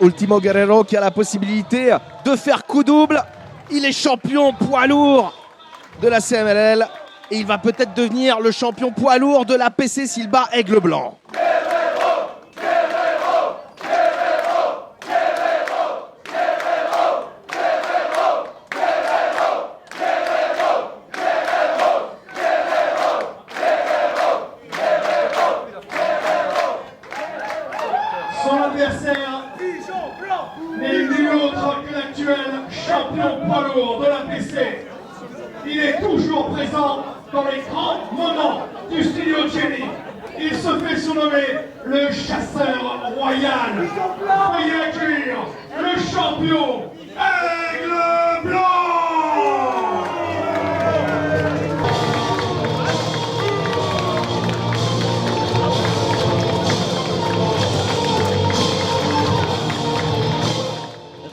Ultimo Guerrero qui a la possibilité de faire coup double. Il est champion poids lourd de la CMLL et il va peut-être devenir le champion poids lourd de la PC s'il bat Aigle Blanc. Son adversaire n'est nul autre que l'actuel champion poids lourd de la PC. Il est toujours présent dans les grands moments du studio Jenny. Il se fait surnommer le chasseur royal. Veuillez accueillir le champion Aigle Blanc.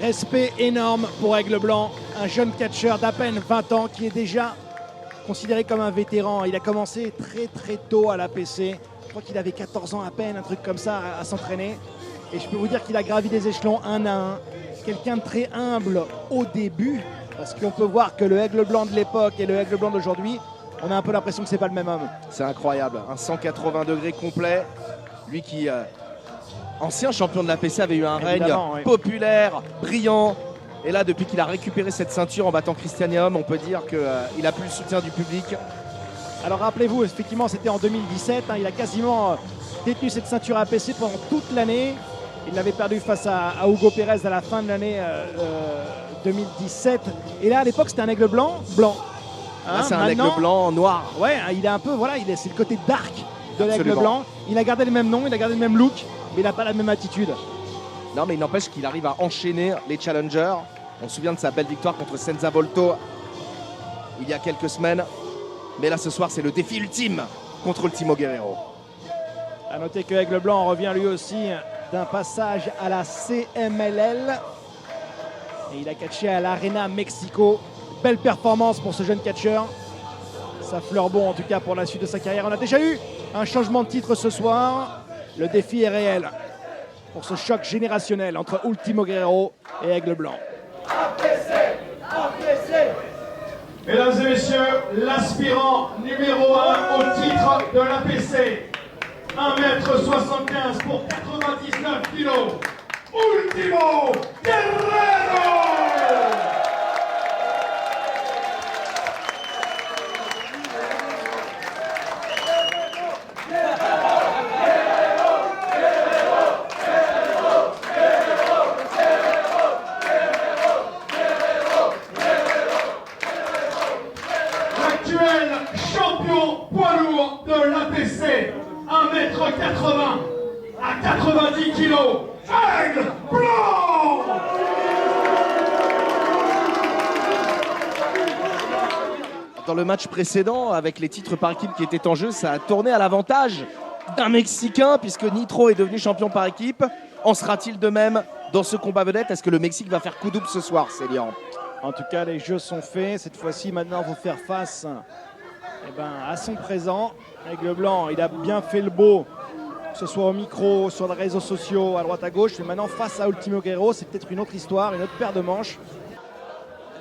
Respect énorme pour Aigle Blanc, un jeune catcheur d'à peine 20 ans qui est déjà considéré comme un vétéran. Il a commencé très tôt à l'APC. Je crois qu'il avait 14 ans à peine, un truc comme ça, à s'entraîner. Et je peux vous dire qu'il a gravi des échelons un à un. Quelqu'un de très humble au début, parce qu'on peut voir que le Aigle Blanc de l'époque et le Aigle Blanc d'aujourd'hui, on a un peu l'impression que c'est pas le même homme. C'est incroyable, un 180 degrés complet. Lui qui, ancien champion de la PC, avait eu un règne populaire, brillant. Et là, depuis qu'il a récupéré cette ceinture en battant Christianium, on peut dire qu'il a plus le soutien du public. Alors rappelez-vous, effectivement, c'était en 2017. Il a quasiment détenu cette ceinture APC pendant toute l'année. Il l'avait perdu face à Hugo Pérez à la fin de l'année 2017. Et là, à l'époque, c'était un aigle blanc. Là, c'est un aigle blanc noir. Ouais, il est un peu, voilà, c'est le côté dark de l'aigle blanc. Il a gardé le même nom, il a gardé le même look, mais il n'a pas la même attitude. Non, mais il n'empêche qu'il arrive à enchaîner les challengers. On se souvient de sa belle victoire contre Senza Volto il y a quelques semaines. Mais là, ce soir, c'est le défi ultime contre Ultimo Guerrero. A noter que Aigle Blanc revient lui aussi d'un passage à la CMLL. Et il a catché à l'Arena Mexico. Belle performance pour ce jeune catcheur. Ça fleure bon en tout cas pour la suite de sa carrière. On a déjà eu un changement de titre ce soir. Le défi est réel pour ce choc générationnel entre Ultimo Guerrero et Aigle Blanc. Mesdames et messieurs, l'aspirant numéro 1 au titre de l'APC, 1m75 pour 99 kg, Ultimo Guerrero! Champion poids lourd de l'APC, 1m80 à 90 kg, Aigle Blanc! Dans le match précédent, avec les titres par équipe qui étaient en jeu, ça a tourné à l'avantage d'un Mexicain, puisque Nitro est devenu champion par équipe. En sera-t-il de même dans ce combat vedette? Est-ce que le Mexique va faire coup double ce soir, Célian? En tout cas, les jeux sont faits. Cette fois-ci, maintenant, il faut faire face à son présent. Aigle Blanc, il a bien fait le beau, que ce soit au micro, sur les réseaux sociaux, à droite à gauche. Mais maintenant, face à Ultimo Guerrero, c'est peut-être une autre histoire, une autre paire de manches.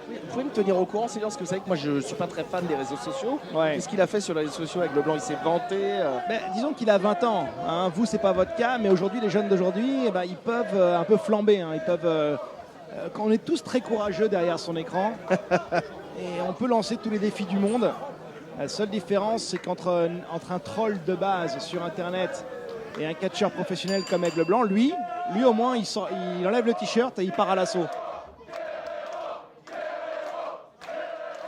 Vous pouvez me tenir au courant, Célian, parce que vous savez que moi, je ne suis pas très fan des réseaux sociaux. Ouais. Qu'est-ce qu'il a fait sur les réseaux sociaux? Aigle Blanc, il s'est vanté. Disons qu'il a 20 ans. Vous, c'est pas votre cas, mais aujourd'hui, les jeunes d'aujourd'hui, ils peuvent un peu flamber. Ils peuvent... on est tous très courageux derrière son écran et on peut lancer tous les défis du monde. La seule différence, c'est qu'entre un troll de base sur Internet et un catcheur professionnel comme Aigle Blanc, lui au moins, il enlève le t-shirt et il part à l'assaut.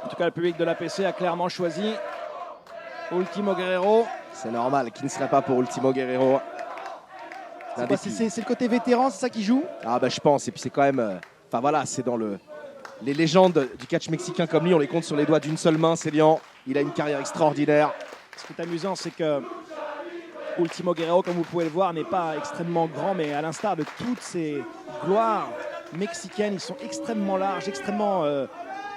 En tout cas, le public de l'APC a clairement choisi Ultimo Guerrero. C'est normal, qui ne serait pas pour Ultimo Guerrero? C'est le côté vétéran, c'est ça qui joue? Ah je pense, et puis c'est quand même... Enfin voilà, c'est dans les légendes du catch mexicain comme lui, on les compte sur les doigts d'une seule main, Célian. Il a une carrière extraordinaire. Ce qui est amusant, c'est que Ultimo Guerrero, comme vous pouvez le voir, n'est pas extrêmement grand, mais à l'instar de toutes ces gloires mexicaines, ils sont extrêmement larges, extrêmement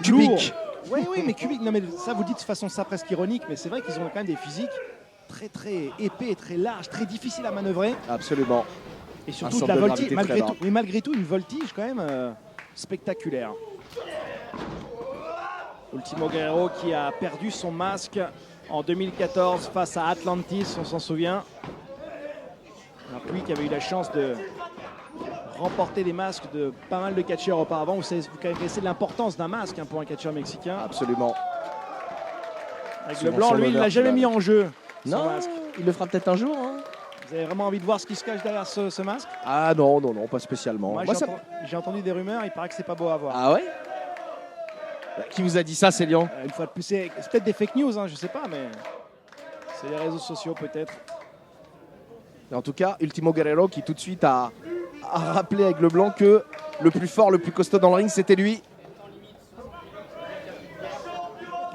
cubiques. Oui, mais cubiques. Non, mais ça, vous dites de façon ça presque ironique, mais c'est vrai qu'ils ont quand même des physiques très épais, très larges, très difficiles à manœuvrer. Absolument. Et surtout de la voltige, malgré tout, une voltige quand même spectaculaire. Ultimo Guerrero qui a perdu son masque en 2014 face à Atlantis, on s'en souvient. Alors lui qui avait eu la chance de remporter les masques de pas mal de catcheurs auparavant. Vous connaissez l'importance d'un masque pour un catcheur mexicain. Absolument. Avec le blanc, lui, il ne l'a jamais mis en jeu. Non, masque. Il le fera peut-être un jour. Hein. Vous avez vraiment envie de voir ce qui se cache derrière ce masque? Ah non, pas spécialement. Moi, j'ai entendu des rumeurs, il paraît que c'est pas beau à voir. Ah ouais? Qui vous a dit ça, Célian? Une fois de plus, c'est peut-être des fake news, je sais pas, mais c'est les réseaux sociaux peut-être. En tout cas, Ultimo Guerrero qui tout de suite a rappelé avec le blanc que le plus fort, le plus costaud dans le ring, c'était lui.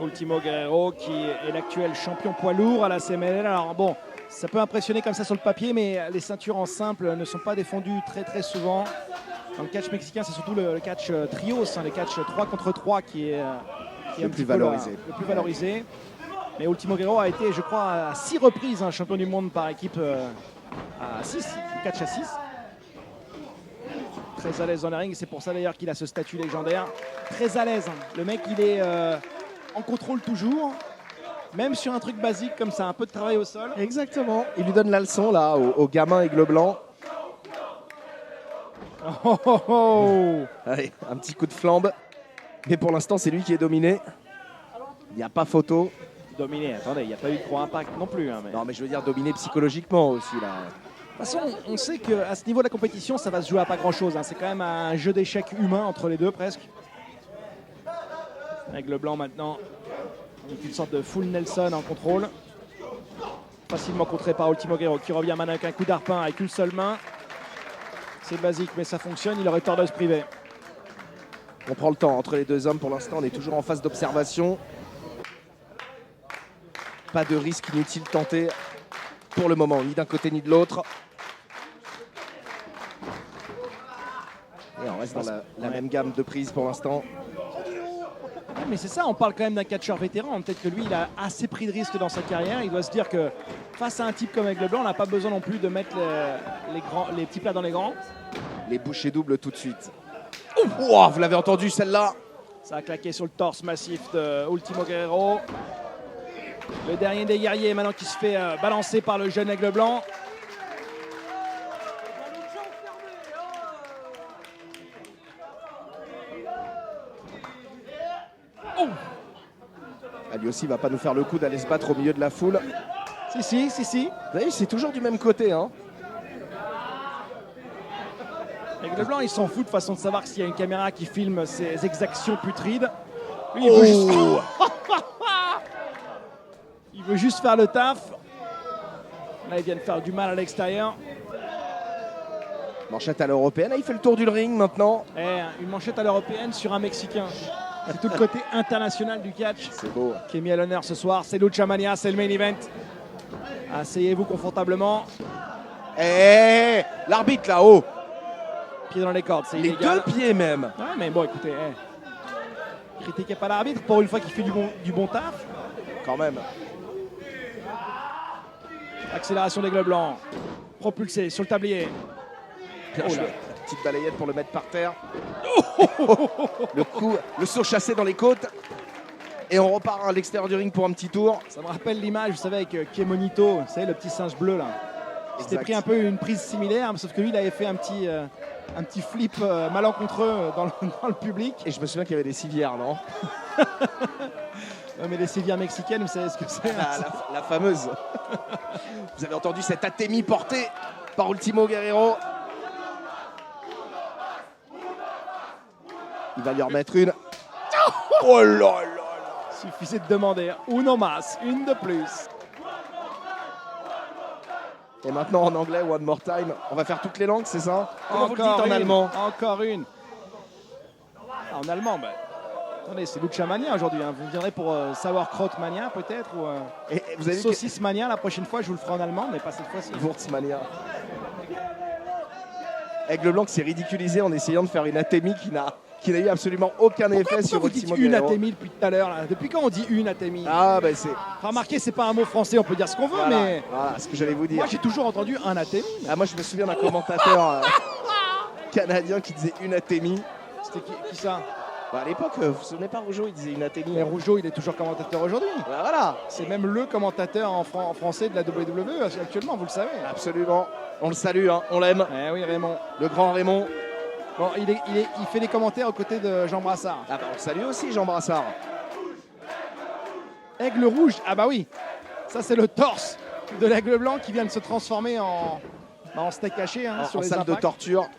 Ultimo Guerrero qui est l'actuel champion poids lourd à la CMLL. Alors bon, ça peut impressionner comme ça sur le papier, mais les ceintures en simple ne sont pas défendues très souvent. Dans le catch mexicain, c'est surtout le catch trios, le catch 3 contre 3 qui est le plus valorisé. Le plus valorisé. Mais Ultimo Guerrero a été, je crois, à 6 reprises champion du monde par équipe à 6, catch à 6. Très à l'aise dans les rings, c'est pour ça d'ailleurs qu'il a ce statut légendaire. Très à l'aise, le mec il est en contrôle toujours, même sur un truc basique comme ça, un peu de travail au sol. Exactement, il lui donne la leçon là au gamin aigle blanc. Allez, un petit coup de flambe, mais pour l'instant c'est lui qui est dominé. Il n'y a pas photo. Dominé, attendez, il n'y a pas eu de gros impact non plus. Mais... Non mais je veux dire dominé psychologiquement aussi là. De toute façon, on sait qu'à ce niveau de la compétition, ça va se jouer à pas grand-chose. C'est quand même un jeu d'échecs humain entre les deux, presque. Avec le blanc maintenant, avec une sorte de full Nelson en contrôle. Facilement contré par Ultimo Guerrero, qui revient maintenant avec un coup d'arpin avec une seule main. C'est basique, mais ça fonctionne. Il aurait tort de se priver. On prend le temps entre les deux hommes. Pour l'instant, on est toujours en phase d'observation. Pas de risque inutile tenté pour le moment, ni d'un côté ni de l'autre. Et on reste dans la même gamme de prises pour l'instant. Ouais, mais c'est ça, on parle quand même d'un catcheur vétéran. Peut-être que lui, il a assez pris de risques dans sa carrière. Il doit se dire que face à un type comme Aigle Blanc, on n'a pas besoin non plus de mettre les petits plats dans les grands. Les bouchées doubles tout de suite. Oh, vous l'avez entendu celle-là? Ça a claqué sur le torse massif de Ultimo Guerrero. Le dernier des guerriers maintenant qui se fait balancer par le jeune Aigle Blanc. Oh, lui aussi va pas nous faire le coup d'aller se battre au milieu de la foule. Si. Vous voyez, c'est toujours du même côté. Hein. Aigle Blanc, il s'en fout de façon de savoir s'il y a une caméra qui filme ses exactions putrides. Lui, il veut juste... il veut juste faire le taf. Là, il vient de faire du mal à l'extérieur. Manchette à l'européenne. Il fait le tour du ring maintenant. Une manchette à l'européenne sur un Mexicain. C'est tout le côté international du catch. C'est beau. Qui est mis à l'honneur ce soir. C'est Lucha Mania, c'est le main event. Asseyez-vous confortablement. L'arbitre là-haut. Pieds dans les cordes, c'est illégal. Les deux pieds même. Ouais, mais bon, écoutez, critiquez pas l'arbitre pour une fois qu'il fait du bon taf. Quand même. Accélération d'Aigle Blanc. Propulsé sur le tablier. Bien joué. Petite balayette pour le mettre par terre. Le coup, le saut chassé dans les côtes. Et on repart à l'extérieur du ring pour un petit tour. Ça me rappelle l'image, vous savez, avec Kemonito, vous savez, le petit singe bleu là. Il s'était pris un peu une prise similaire, sauf que lui, il avait fait un petit flip malencontreux dans le public. Et je me souviens qu'il y avait des civières, non? Mais les civières mexicaines, vous savez ce que c'est? La fameuse. Vous avez entendu cette atémie portée par Ultimo Guerrero. Il va lui remettre une. Oh là là là. Suffisait de demander uno más, une de plus. Et maintenant en anglais, one more time. On va faire toutes les langues, c'est ça? Comment vous le dites en une, allemand? Encore une. En allemand, attendez, c'est Lucha Mania aujourd'hui. Vous viendrez pour Sauerkraut Mania peut-être ou vous avez Saucisse Mania la prochaine fois. Je vous le ferai en allemand, mais pas cette fois-ci. Wurzmania. Aigle Blanc s'est ridiculisé en essayant de faire une atémie qui qui n'a eu absolument aucun effet sur vous dites Ultimo une Guerrero. Atemi depuis tout à l'heure là? Depuis quand on dit une Atemi? Ah bah c'est Enfin, remarquez, c'est pas un mot français, on peut dire ce qu'on veut, voilà, mais voilà ce que j'allais vous dire. moi j'ai toujours entendu un Atemi. Ah, moi je me souviens d'un commentateur canadien qui disait une Atemi. C'était qui ça? Bah, à l'époque, vous vous souvenez pas, Rougeau, il disait une Atemi. Mais Rougeau, il est toujours commentateur aujourd'hui. Bah, voilà, C'est même le commentateur en français de la WWE actuellement, vous le savez. absolument. On le salue, hein, on l'aime. Eh oui, Raymond. Le grand Raymond. Bon, il fait les commentaires aux côtés de Jean Brassard. Ah bah, on le salue aussi, Jean Brassard. Aigle rouge, ah bah oui. Ça, c'est le torse de l'aigle blanc qui vient de se transformer en steak haché hein, sur En les salle de impacts. torture.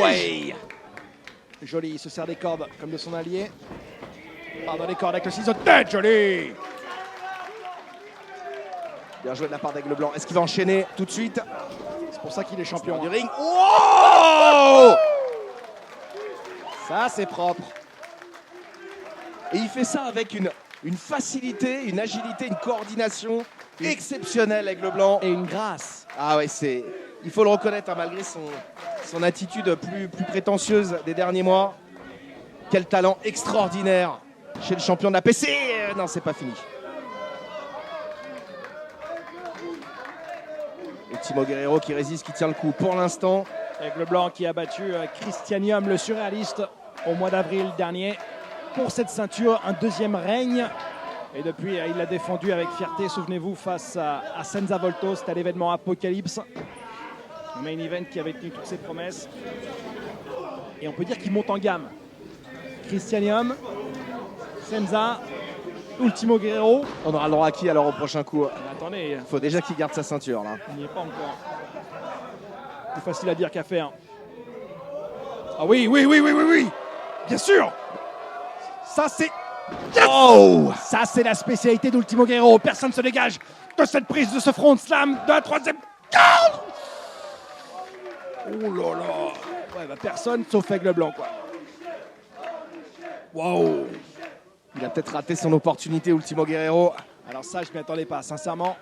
Ouais. Joli, il se sert des cordes comme de son allié. Part dans les cordes avec le ciseau de tête, joli. Bien joué de la part d'Aigle Blanc. Est-ce qu'il va enchaîner tout de suite C'est pour ça qu'il est champion. du ring? Oh, Ça, c'est propre. et il fait ça avec une facilité, une agilité, une coordination exceptionnelle, Aigle Blanc. Et une grâce. Ah ouais, il faut le reconnaître, hein, malgré son attitude plus prétentieuse des derniers mois. Quel talent extraordinaire chez le champion de la PC. Non, c'est pas fini. Ultimo Guerrero qui résiste, qui tient le coup pour l'instant. Aigle blanc qui a battu Christianium, le surréaliste, au mois d'avril dernier. Pour cette ceinture, un deuxième règne. Et depuis, il l'a défendu avec fierté, souvenez-vous, face à Senza Volto. C'était à l'événement Apocalypse. Le main event qui avait tenu toutes ses promesses. Et on peut dire qu'il monte en gamme. Christianium, Senza, Ultimo Guerrero. On aura le droit à qui alors au prochain coup? Mais attendez, Il faut déjà qu'il garde sa ceinture là. il n'y est pas encore. Plus facile à dire qu'à faire. Ah oui, oui. Bien sûr. Ça, c'est... Oh, Ça, c'est la spécialité d'Ultimo Guerrero. Personne ne se dégage de cette prise, de ce front slam, de la troisième. Oh là là. Ouais, bah, personne sauf Aigle Blanc, quoi. Waouh. il a peut-être raté son opportunité, Ultimo Guerrero. Alors ça, je ne m'y attendais pas, sincèrement.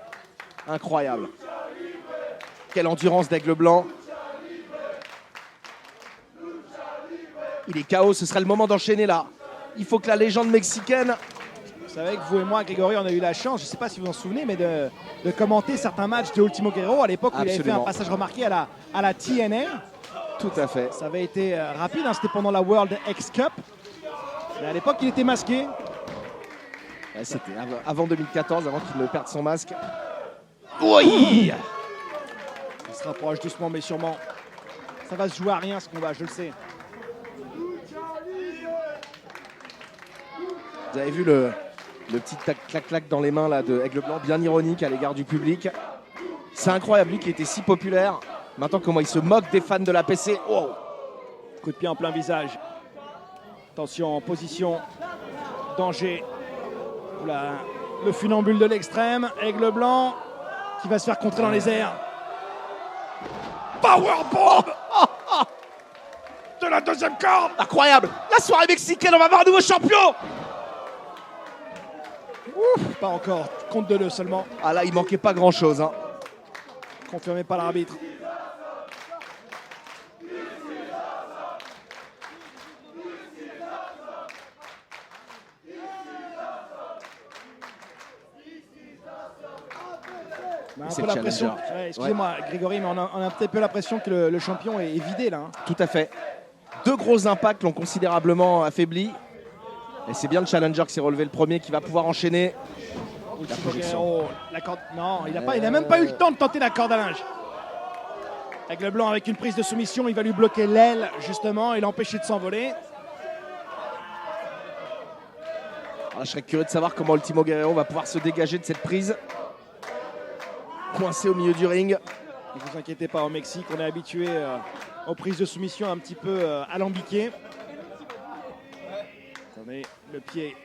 Incroyable. Quelle endurance d'Aigle Blanc. Il est KO, ce serait le moment d'enchaîner là. Il faut que la légende mexicaine... Vous savez que vous et moi, Grégory, on a eu la chance, je ne sais pas si vous en souvenez, mais de commenter certains matchs de Ultimo Guerrero à l'époque où il avait fait un Absolument. passage remarqué à la TNR. Tout à fait. Ça avait été rapide, hein, c'était pendant la World X Cup. Mais à l'époque, il était masqué. Ouais, c'était avant 2014, avant qu'il ne perde son masque. Oui. Il se rapproche doucement mais sûrement. Ça va se jouer à rien ce combat, je le sais. Vous avez vu le petit clac-clac dans les mains là, de Aigle Blanc, bien ironique à l'égard du public. C'est incroyable, lui qui était si populaire. Maintenant, comment il se moque des fans de la PC. Oh. Coup de pied en plein visage. Attention en position. Danger. Oula, le funambule de l'extrême. Aigle Blanc qui va se faire contrer dans les airs. Powerbomb de la deuxième corde. Incroyable. La soirée mexicaine, on va avoir un nouveau champion. Ouf, pas encore. Compte de deux seulement. Ah là, il manquait pas grand-chose. Hein. Confirmé par l'arbitre. On a un C'est peu le l'impression. challenger. Ouais, excusez-moi, Grégory, mais on a peut-être peu l'impression que le champion est vidé là. Hein. Tout à fait. Deux gros impacts l'ont considérablement affaibli. Et c'est bien le challenger qui s'est relevé le premier, qui va pouvoir enchaîner. La projection. Guerrero, la corde. Non, il n'a même pas eu le temps de tenter la corde à linge. Aigle Blanc avec une prise de soumission, il va lui bloquer l'aile justement et l'empêcher de s'envoler. Alors, je serais curieux de savoir comment Ultimo Guerrero va pouvoir se dégager de cette prise. Coincé au milieu du ring. Ne vous inquiétez pas, au Mexique, on est habitué aux prises de soumission un petit peu alambiquées. Attendez, le pied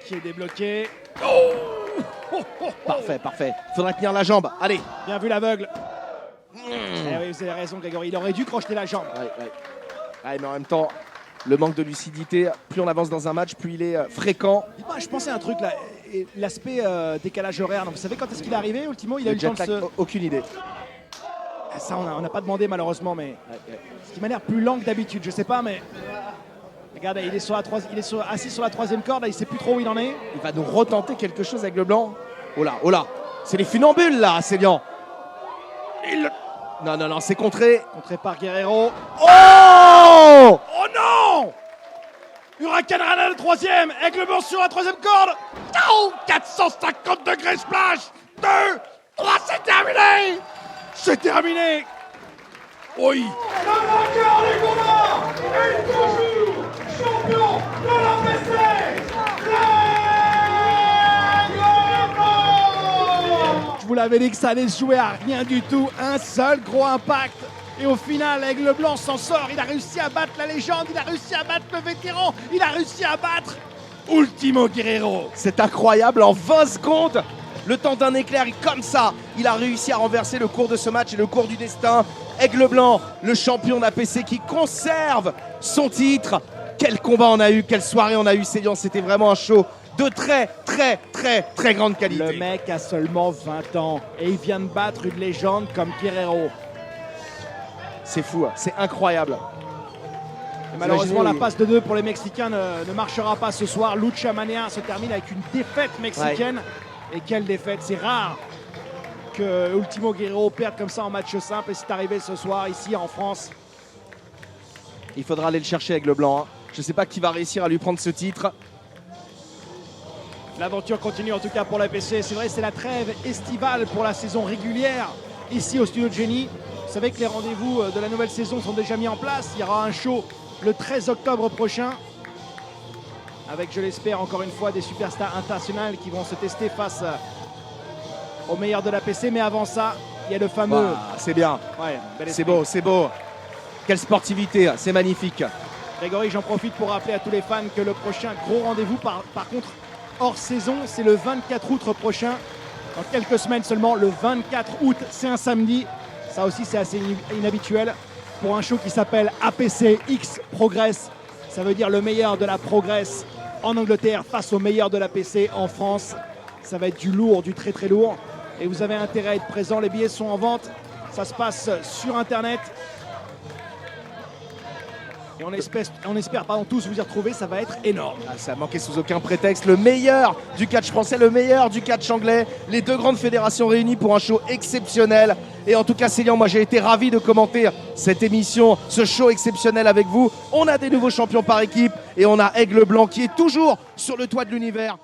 qui est débloqué. Parfait, parfait. Faudrait tenir la jambe. Allez. Bien vu l'aveugle. Eh oui, vous avez raison, Grégory. Il aurait dû crocheter la jambe. Ouais, mais en même temps, le manque de lucidité, plus on avance dans un match, plus il est fréquent. Dites-moi, je pensais à un truc là, l'aspect décalage horaire. Donc, vous savez quand est-ce qu'il est arrivé, Ultimo? Il a eu Le le temps jet de lag, se... aucune idée. Ça, on n'a pas demandé malheureusement, mais ce qui m'a l'air plus lent que d'habitude, je sais pas, mais regardez, il est assis sur la troisième corde, là, il sait plus trop où il en est. Il va nous retenter quelque chose avec le blanc. Oh là, c'est les funambules là, Célian. Non, c'est contré. Contré par Guerrero. Oh non! Huracan Rana le troisième, Aigle Blanc sur la troisième corde. Oh, 450 degrés splash. 2, 3, c'est terminé. C'est terminé. Oui. Le vainqueur du combat est toujours champion de la PC, Aigle Blanc. Je vous l'avais dit que ça allait se jouer à rien du tout, un seul gros impact. Et au final, Aigle Blanc s'en sort. Il a réussi à battre la légende, il a réussi à battre le vétéran, il a réussi à battre Ultimo Guerrero. C'est incroyable, en 20 secondes, le temps d'un éclair, comme ça, il a réussi à renverser le cours de ce match et le cours du destin. Aigle Blanc, le champion d'APC qui conserve son titre. Quel combat on a eu, quelle soirée on a eu, Célian, c'était vraiment un show de très grande qualité. Le mec a seulement 20 ans et il vient de battre une légende comme Guerrero. C'est fou, c'est incroyable. Et malheureusement, la passe de 2 pour les Mexicains ne marchera pas ce soir. Lucha Mania se termine avec une défaite mexicaine. Ouais. Et quelle défaite, c'est rare que Ultimo Guerrero perde comme ça en match simple. Et c'est arrivé ce soir ici en France. Il faudra aller le chercher avec le blanc. Hein. Je ne sais pas qui va réussir à lui prendre ce titre. L'aventure continue en tout cas pour l'APC. C'est vrai, c'est la trêve estivale pour la saison régulière ici au studio de Génie. Vous savez que les rendez-vous de la nouvelle saison sont déjà mis en place. Il y aura un show le 13 octobre prochain avec, je l'espère, encore une fois, des superstars internationales qui vont se tester face aux meilleurs de l'APC. Mais avant ça, il y a le fameux... c'est bien, ouais, c'est beau. Quelle sportivité, c'est magnifique. Grégory, j'en profite pour rappeler à tous les fans que le prochain gros rendez-vous, par contre, hors saison, c'est le 24 août prochain. Dans quelques semaines seulement, le 24 août, c'est un samedi. Ça aussi, c'est assez inhabituel pour un show qui s'appelle APC X Progress. Ça veut dire le meilleur de la Progress en Angleterre face au meilleur de l'APC en France. Ça va être du lourd, du très lourd. Et vous avez intérêt à être présent. Les billets sont en vente. Ça se passe sur Internet. Et on espère tous vous y retrouver, ça va être énorme. Ça a manqué sous aucun prétexte. Le meilleur du catch français, le meilleur du catch anglais. Les deux grandes fédérations réunies pour un show exceptionnel. Et en tout cas, Célian, moi j'ai été ravi de commenter cette émission, ce show exceptionnel avec vous. On a des nouveaux champions par équipe et on a Aigle Blanc qui est toujours sur le toit de l'univers.